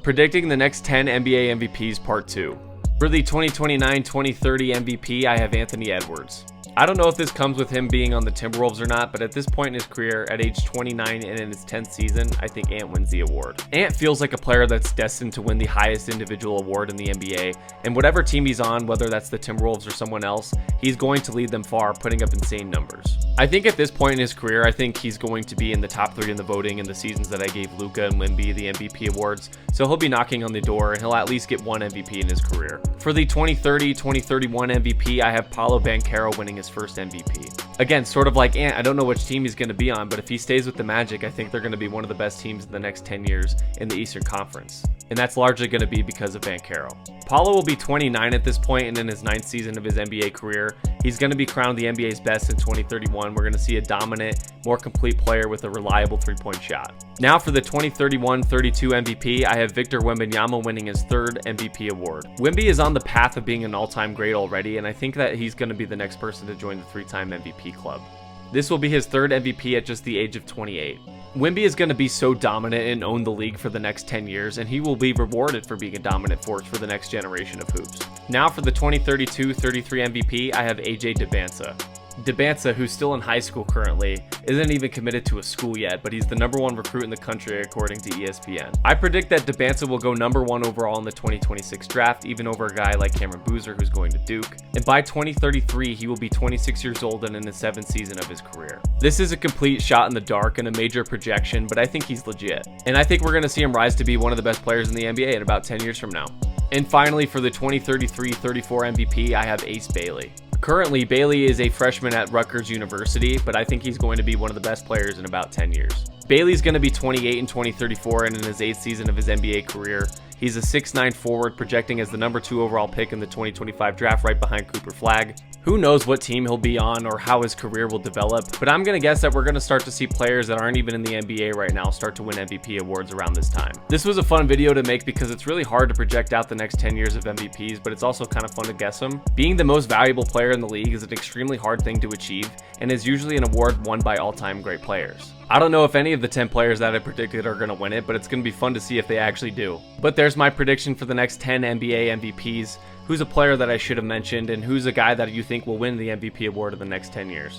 Predicting the next 10 NBA MVPs Part 2. For the 2029-2030 MVP, I have Anthony Edwards. I don't know if this comes with him being on the Timberwolves or not, but at this point in his career, at age 29 and in his 10th season, I think Ant wins the award. Ant feels like a player that's destined to win the highest individual award in the NBA, and whatever team he's on, whether that's the Timberwolves or someone else, he's going to lead them far, putting up insane numbers. I think at this point in his career, I think he's going to be in the top 3 in the voting in the seasons that I gave Luka and Wemby the MVP awards, so he'll be knocking on the door and he'll at least get one MVP in his career. For the 2030-2031 MVP, I have Paolo Banchero winning his first MVP. Again, sort of like Ant, I don't know which team he's going to be on, but if he stays with the Magic, I think they're going to be one of the best teams in the next 10 years in the Eastern Conference. And that's largely going to be because of Banchero. Paolo will be 29 at this point, and in his 9th season of his NBA career, he's going to be crowned the NBA's best in 2031. We're going to see a dominant, more complete player with a reliable three-point shot. Now for the 2031-32 MVP, I have Victor Wembanyama winning his 3rd MVP award. Wemby is on the path of being an all-time great already, and I think that he's going to be the next person to join the 3-time MVP club. This will be his 3rd MVP at just the age of 28. Wemby is going to be so dominant and own the league for the next 10 years, and he will be rewarded for being a dominant force for the next generation of hoops. Now for the 2032-33 MVP, I have AJ Dybantsa. Dybantsa, who's still in high school currently, isn't even committed to a school yet, but he's the #1 recruit in the country according to ESPN. I predict that Dybantsa will go #1 overall in the 2026 draft, even over a guy like Cameron Boozer, who's going to Duke. And by 2033, he will be 26 years old and in the 7th season of his career. This is a complete shot in the dark and a major projection, but I think he's legit. And I think we're going to see him rise to be one of the best players in the NBA in about 10 years from now. And finally, for the 2033-34 MVP, I have Ace Bailey. Currently, Bailey is a freshman at Rutgers University, but I think he's going to be one of the best players in about 10 years. Bailey's going to be 28 in 2034 and in his 8th season of his NBA career. He's a 6'9" forward, projecting as the #2 overall pick in the 2025 draft right behind Cooper Flagg. Who knows what team he'll be on or how his career will develop, but I'm going to guess that we're going to start to see players that aren't even in the NBA right now start to win MVP awards around this time. This was a fun video to make because it's really hard to project out the next 10 years of MVPs, but it's also kind of fun to guess them. Being the most valuable player in the league is an extremely hard thing to achieve and is usually an award won by all-time great players. I don't know if any of the 10 players that I predicted are going to win it, but it's going to be fun to see if they actually do. But there's my prediction for the next 10 NBA MVPs. Who's a player that I should have mentioned, and who's a guy that you think will win the MVP award in the next 10 years?